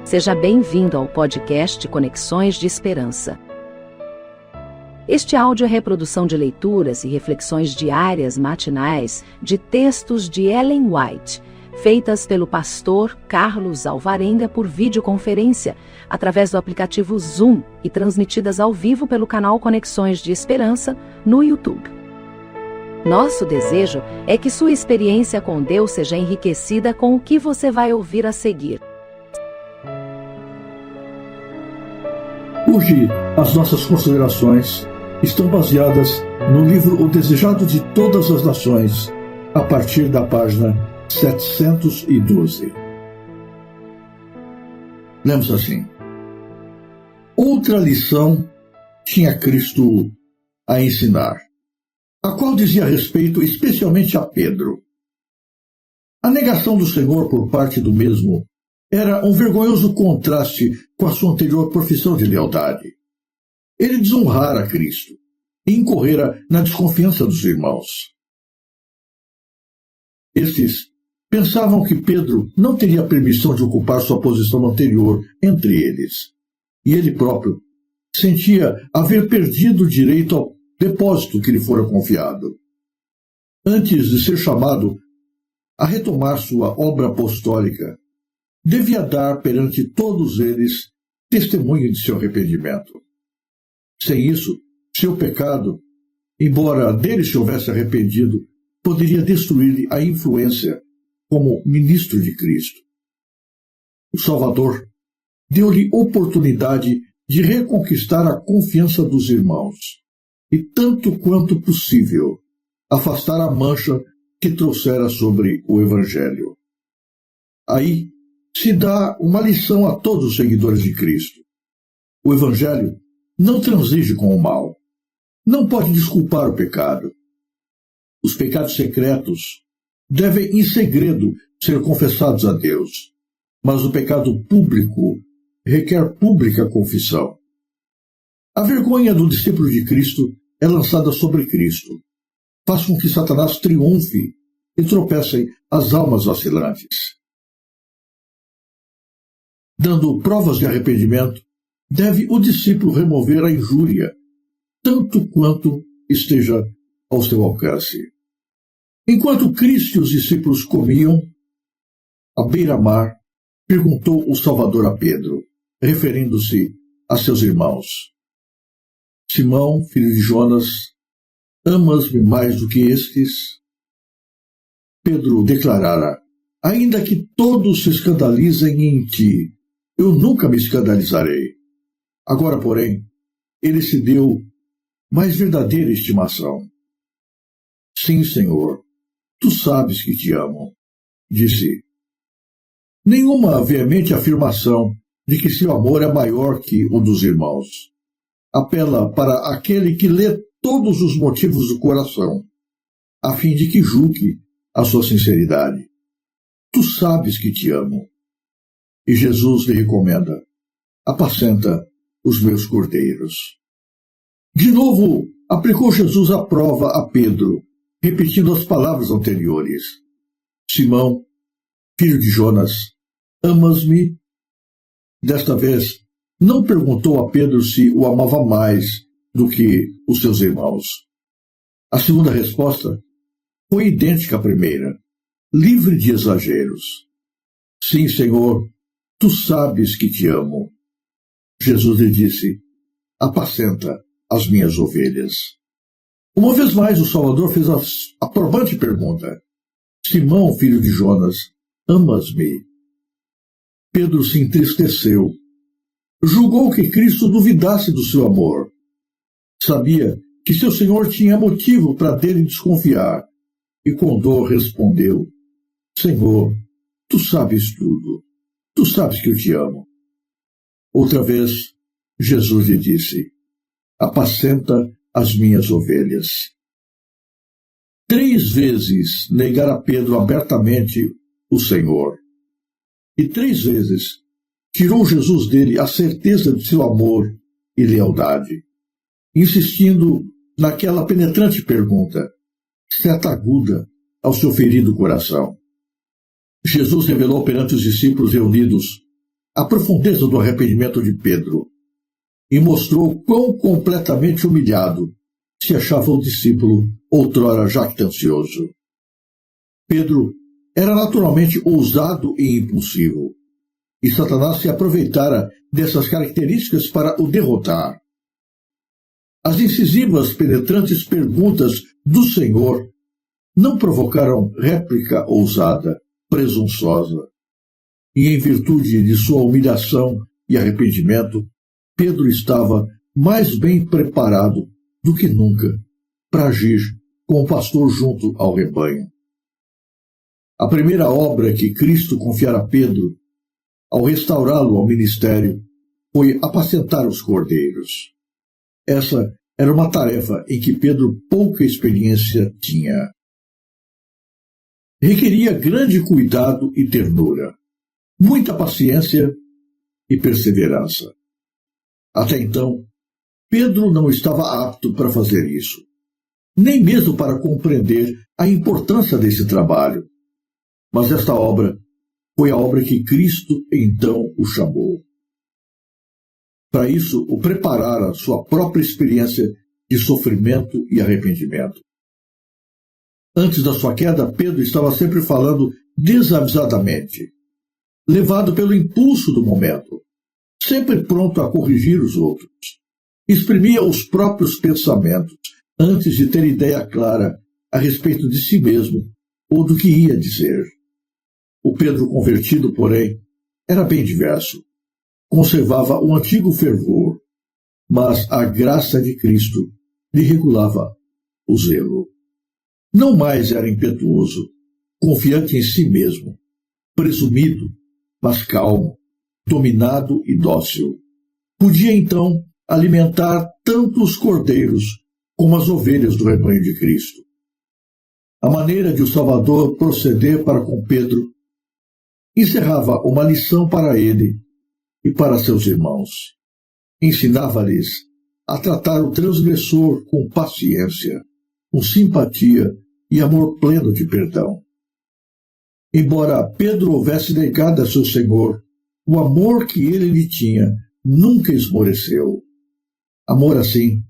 Seja bem-vindo ao podcast Conexões de Esperança. Este áudio é reprodução de leituras e reflexões diárias matinais de textos de Ellen White, feitas pelo pastor Carlos Alvarenga por videoconferência, através do aplicativo Zoom e transmitidas ao vivo pelo canal Conexões de Esperança no YouTube. Nosso desejo é que sua experiência com Deus seja enriquecida com o que você vai ouvir a seguir. Hoje, as nossas considerações estão baseadas no livro O Desejado de Todas as Nações, a partir da página 712. Lemos assim: outra lição tinha Cristo a ensinar, a qual dizia respeito especialmente a Pedro. A negação do Senhor por parte do mesmo era um vergonhoso contraste com a sua anterior profissão de lealdade. Ele desonrara Cristo e incorrera na desconfiança dos irmãos. Estes pensavam que Pedro não teria permissão de ocupar sua posição anterior entre eles, e ele próprio sentia haver perdido o direito ao depósito que lhe fora confiado. Antes de ser chamado a retomar sua obra apostólica, devia dar perante todos eles testemunho de seu arrependimento. Sem isso, seu pecado, embora dele se houvesse arrependido, poderia destruir-lhe a influência como ministro de Cristo. O Salvador deu-lhe oportunidade de reconquistar a confiança dos irmãos e, tanto quanto possível, afastar a mancha que trouxera sobre o Evangelho. Aí se dá uma lição a todos os seguidores de Cristo. O Evangelho não transige com o mal. Não pode desculpar o pecado. Os pecados secretos devem, em segredo, ser confessados a Deus, mas o pecado público requer pública confissão. A vergonha do discípulo de Cristo é lançada sobre Cristo. Faz com que Satanás triunfe e tropecem as almas vacilantes. Dando provas de arrependimento, deve o discípulo remover a injúria, tanto quanto esteja ao seu alcance. Enquanto Cristo e os discípulos comiam, à beira-mar, perguntou o Salvador a Pedro, referindo-se a seus irmãos: Simão, filho de Jonas, amas-me mais do que estes? Pedro declarara: ainda que todos se escandalizem em ti, eu nunca me escandalizarei. Agora, porém, ele se deu mais verdadeira estimação. Sim, Senhor, tu sabes que te amo, disse. Nenhuma veemente afirmação de que seu amor é maior que o dos irmãos. Apela para aquele que lê todos os motivos do coração, a fim de que julgue a sua sinceridade. Tu sabes que te amo. E Jesus lhe recomenda: apacenta os meus cordeiros. De novo, aplicou Jesus a prova a Pedro, repetindo as palavras anteriores: Simão, filho de Jonas, amas-me? Desta vez, não perguntou a Pedro se o amava mais do que os seus irmãos. A segunda resposta foi idêntica à primeira, livre de exageros. Sim, Senhor, tu sabes que te amo. Jesus lhe disse: apacenta as minhas ovelhas. Uma vez mais o Salvador fez a probante pergunta: Simão, filho de Jonas, amas-me? Pedro se entristeceu. Julgou que Cristo duvidasse do seu amor. Sabia que seu Senhor tinha motivo para dele desconfiar, e com dor respondeu: Senhor, tu sabes tudo. Tu sabes que eu te amo. Outra vez, Jesus lhe disse: apacenta as minhas ovelhas. 3 vezes negara Pedro abertamente o Senhor. E 3 vezes tirou Jesus dele a certeza de seu amor e lealdade, insistindo naquela penetrante pergunta, seta aguda ao seu ferido coração. Jesus revelou perante os discípulos reunidos a profundeza do arrependimento de Pedro e mostrou quão completamente humilhado se achava o discípulo outrora jactancioso. Pedro era naturalmente ousado e impulsivo, e Satanás se aproveitara dessas características para o derrotar. As incisivas, penetrantes perguntas do Senhor não provocaram réplica ousada, presunçosa. E em virtude de sua humilhação e arrependimento, Pedro estava mais bem preparado do que nunca para agir como pastor junto ao rebanho. A primeira obra que Cristo confiara a Pedro, ao restaurá-lo ao ministério, foi apacentar os cordeiros. Essa era uma tarefa em que Pedro pouca experiência tinha. Requeria grande cuidado e ternura, muita paciência e perseverança. Até então, Pedro não estava apto para fazer isso, nem mesmo para compreender a importância desse trabalho. Mas esta obra foi a obra que Cristo então o chamou. Para isso, o preparara sua própria experiência de sofrimento e arrependimento. Antes da sua queda, Pedro estava sempre falando desavisadamente, levado pelo impulso do momento, sempre pronto a corrigir os outros. Exprimia os próprios pensamentos antes de ter ideia clara a respeito de si mesmo ou do que ia dizer. O Pedro convertido, porém, era bem diverso. Conservava o antigo fervor, mas a graça de Cristo lhe regulava o zelo. Não mais era impetuoso, confiante em si mesmo, presumido, mas calmo, dominado e dócil. Podia, então, alimentar tanto os cordeiros como as ovelhas do rebanho de Cristo. A maneira de o Salvador proceder para com Pedro encerrava uma lição para ele e para seus irmãos. Ensinava-lhes a tratar o transgressor com paciência, com simpatia e amor pleno de perdão. Embora Pedro houvesse negado a seu Senhor, o amor que ele lhe tinha nunca esmoreceu. Amor assim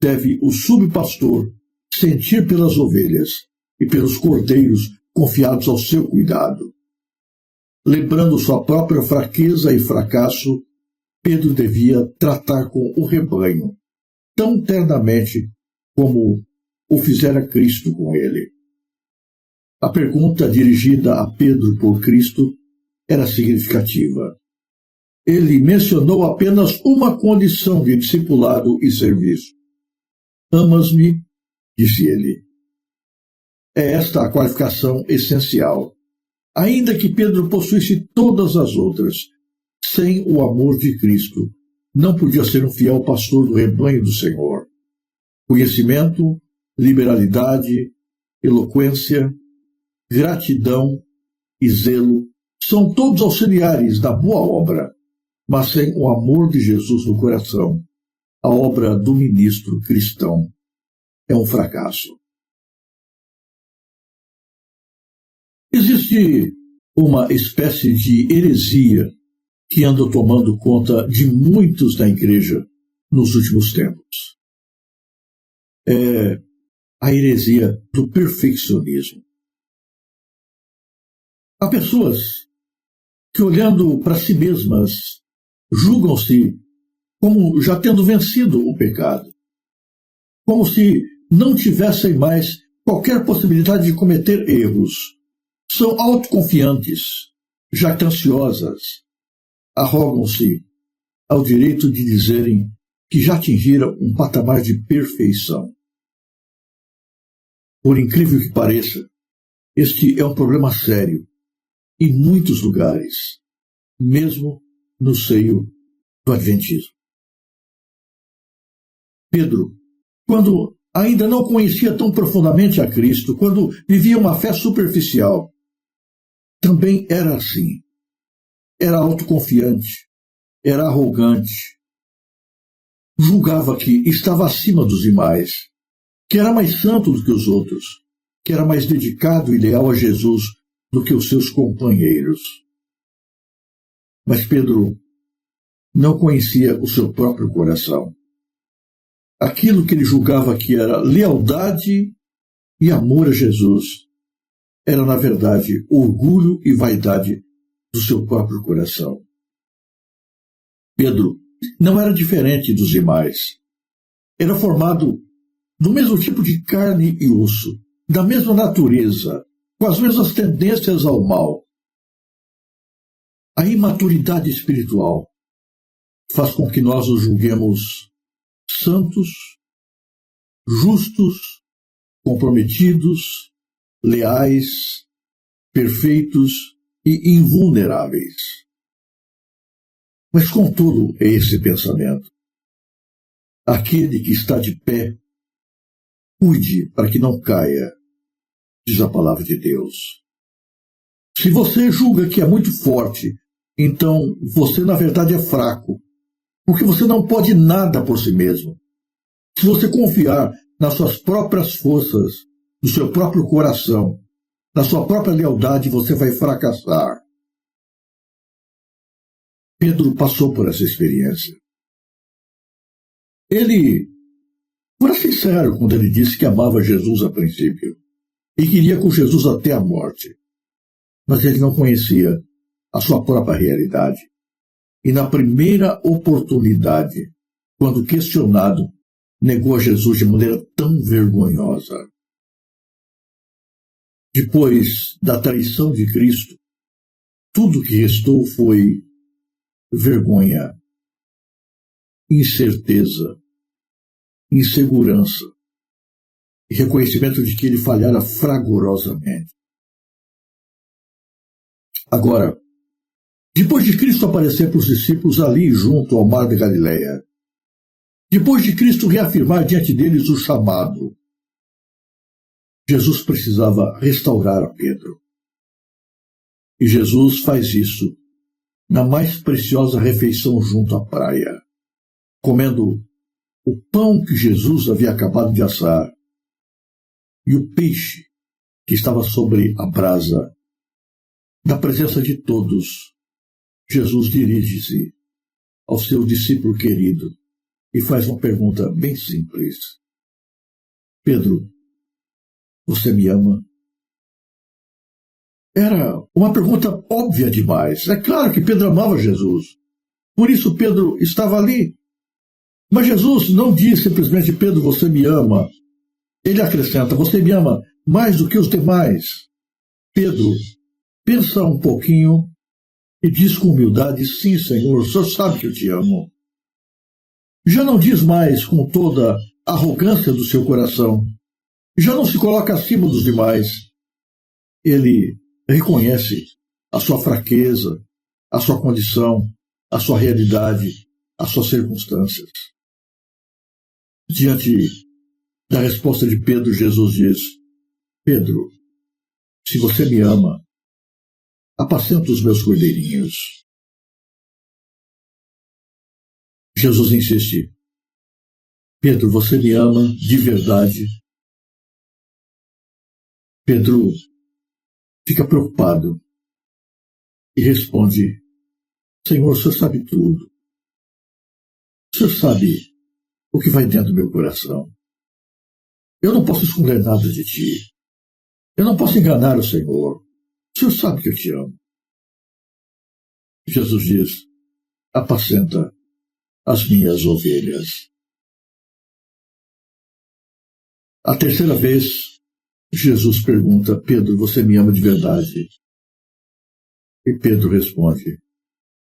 deve o subpastor sentir pelas ovelhas e pelos cordeiros confiados ao seu cuidado. Lembrando sua própria fraqueza e fracasso, Pedro devia tratar com o rebanho tão ternamente como o fizera Cristo com ele. A pergunta dirigida a Pedro por Cristo era significativa. Ele mencionou apenas uma condição de discipulado e serviço. Amas-me, disse ele. É esta a qualificação essencial. Ainda que Pedro possuísse todas as outras, sem o amor de Cristo, não podia ser um fiel pastor do rebanho do Senhor. Conhecimento, liberalidade, eloquência, gratidão e zelo são todos auxiliares da boa obra, mas sem o amor de Jesus no coração, a obra do ministro cristão é um fracasso. Existe uma espécie de heresia que anda tomando conta de muitos da igreja nos últimos tempos. É a heresia do perfeccionismo. Há pessoas que, olhando para si mesmas, julgam-se como já tendo vencido o pecado, como se não tivessem mais qualquer possibilidade de cometer erros. São autoconfiantes, jactanciosas, arrogam-se ao direito de dizerem que já atingiram um patamar de perfeição. Por incrível que pareça, este é um problema sério em muitos lugares, mesmo no seio do Adventismo. Pedro, quando ainda não conhecia tão profundamente a Cristo, quando vivia uma fé superficial, também era assim. Era autoconfiante, era arrogante, julgava que estava acima dos demais, que era mais santo do que os outros, que era mais dedicado e leal a Jesus do que os seus companheiros. Mas Pedro não conhecia o seu próprio coração. Aquilo que ele julgava que era lealdade e amor a Jesus era, na verdade, orgulho e vaidade do seu próprio coração. Pedro não era diferente dos demais. Era formado do mesmo tipo de carne e osso, da mesma natureza, com as mesmas tendências ao mal. A imaturidade espiritual faz com que nós os julguemos santos, justos, comprometidos, leais, perfeitos e invulneráveis. Mas contudo é esse pensamento. Aquele que está de pé, cuide para que não caia, diz a palavra de Deus. Se você julga que é muito forte, então você na verdade é fraco, porque você não pode nada por si mesmo. Se você confiar nas suas próprias forças, no seu próprio coração, na sua própria lealdade, você vai fracassar. Pedro passou por essa experiência. Ele foi sincero quando ele disse que amava Jesus a princípio e queria com Jesus até a morte. Mas ele não conhecia a sua própria realidade. E na primeira oportunidade, quando questionado, negou a Jesus de maneira tão vergonhosa. Depois da traição de Cristo, tudo que restou foi vergonha, incerteza, insegurança e reconhecimento de que ele falhara fragorosamente. Agora, depois de Cristo aparecer para os discípulos ali junto ao mar da Galileia, depois de Cristo reafirmar diante deles o chamado, Jesus precisava restaurar a Pedro. E Jesus faz isso na mais preciosa refeição junto à praia, comendo o pão que Jesus havia acabado de assar e o peixe que estava sobre a brasa. Na presença de todos, Jesus dirige-se ao seu discípulo querido e faz uma pergunta bem simples. Pedro, você me ama? Era uma pergunta óbvia demais. É claro que Pedro amava Jesus. Por isso Pedro estava ali. Mas Jesus não diz simplesmente, Pedro, você me ama. Ele acrescenta, você me ama mais do que os demais. Pedro, pensa um pouquinho e diz com humildade, sim, Senhor, o Senhor sabe que eu te amo. Já não diz mais com toda a arrogância do seu coração. Já não se coloca acima dos demais. Ele reconhece a sua fraqueza, a sua condição, a sua realidade, as suas circunstâncias. Diante da resposta de Pedro, Jesus diz, Pedro, se você me ama, apacenta os meus cordeirinhos. Jesus insiste, Pedro, você me ama de verdade? Pedro fica preocupado e responde, Senhor, o Senhor sabe tudo. O Senhor sabe o que vai dentro do meu coração. Eu não posso esconder nada de ti. Eu não posso enganar o Senhor. O Senhor sabe que eu te amo. Jesus diz, apacenta as minhas ovelhas. A terceira vez, Jesus pergunta, Pedro, você me ama de verdade? E Pedro responde,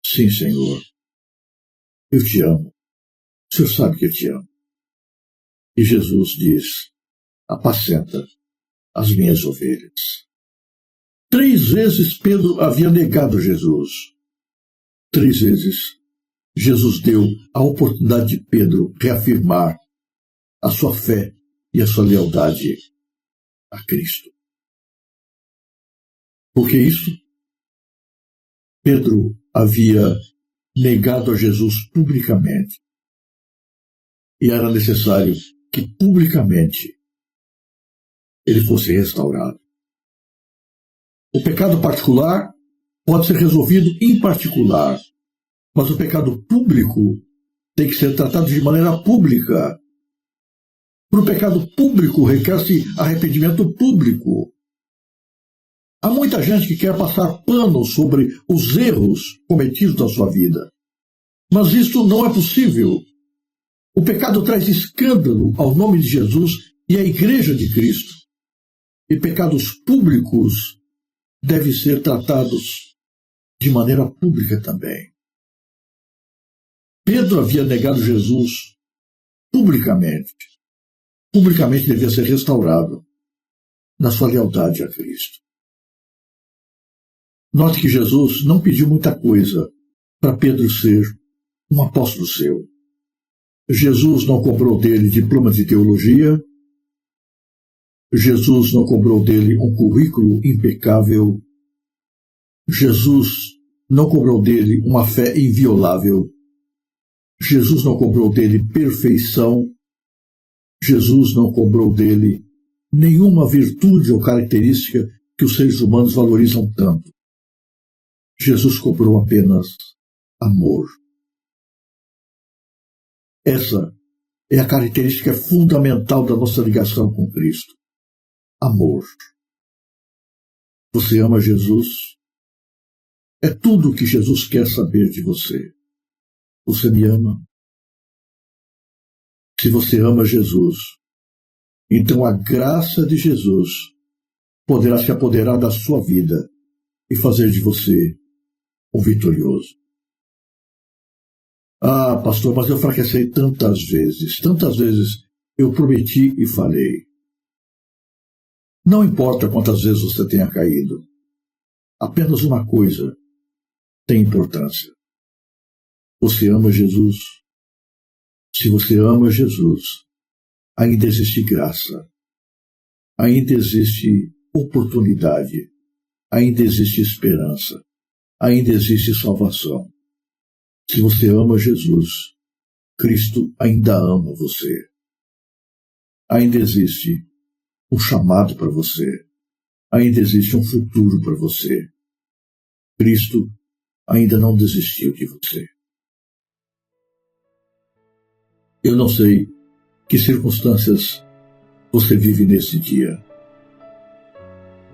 sim, Senhor, eu te amo. O Senhor sabe que eu te amo. E Jesus diz, apacenta as minhas ovelhas. 3 vezes Pedro havia negado Jesus. 3 vezes Jesus deu a oportunidade de Pedro reafirmar a sua fé e a sua lealdade a Cristo. Por que isso? Pedro havia negado a Jesus publicamente. E era necessário que publicamente ele fosse restaurado. O pecado particular pode ser resolvido em particular, mas o pecado público tem que ser tratado de maneira pública. Para o pecado público requer-se arrependimento público. Há muita gente que quer passar pano sobre os erros cometidos na sua vida, mas isso não é possível. O pecado traz escândalo ao nome de Jesus e à Igreja de Cristo. E pecados públicos devem ser tratados de maneira pública também. Pedro havia negado Jesus publicamente. Publicamente devia ser restaurado na sua lealdade a Cristo. Note que Jesus não pediu muita coisa para Pedro ser um apóstolo seu. Jesus não cobrou dele diploma de teologia. Jesus não cobrou dele um currículo impecável. Jesus não cobrou dele uma fé inviolável. Jesus não cobrou dele perfeição. Jesus não cobrou dele nenhuma virtude ou característica que os seres humanos valorizam tanto. Jesus cobrou apenas amor. Essa é a característica fundamental da nossa ligação com Cristo. Amor. Você ama Jesus? É tudo o que Jesus quer saber de você. Você me ama? Se você ama Jesus, então a graça de Jesus poderá se apoderar da sua vida e fazer de você um vitorioso. Ah, pastor, mas eu fracassei tantas vezes eu prometi e falei. Não importa quantas vezes você tenha caído, apenas uma coisa tem importância. Você ama Jesus? Se você ama Jesus, ainda existe graça, ainda existe oportunidade, ainda existe esperança, ainda existe salvação. Se você ama Jesus, Cristo ainda ama você. Ainda existe um chamado para você. Ainda existe um futuro para você. Cristo ainda não desistiu de você. Eu não sei que circunstâncias você vive nesse dia,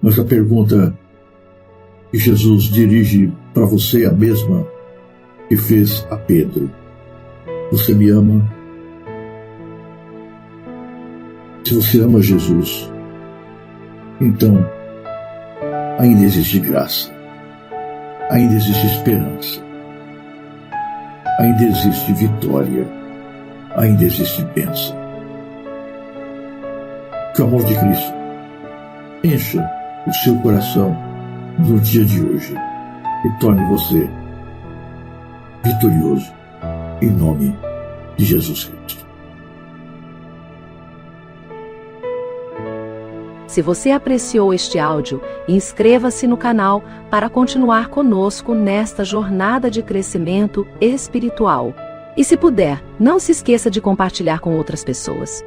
mas a pergunta que Jesus dirige para você é a mesma que fez a Pedro. Você me ama? Se você ama Jesus, então ainda existe graça, ainda existe esperança, ainda existe vitória, ainda existe bênção. Que o amor de Cristo encha o seu coração no dia de hoje e torne você vitorioso em nome de Jesus Cristo. Se você apreciou este áudio, inscreva-se no canal para continuar conosco nesta jornada de crescimento espiritual. E se puder, não se esqueça de compartilhar com outras pessoas.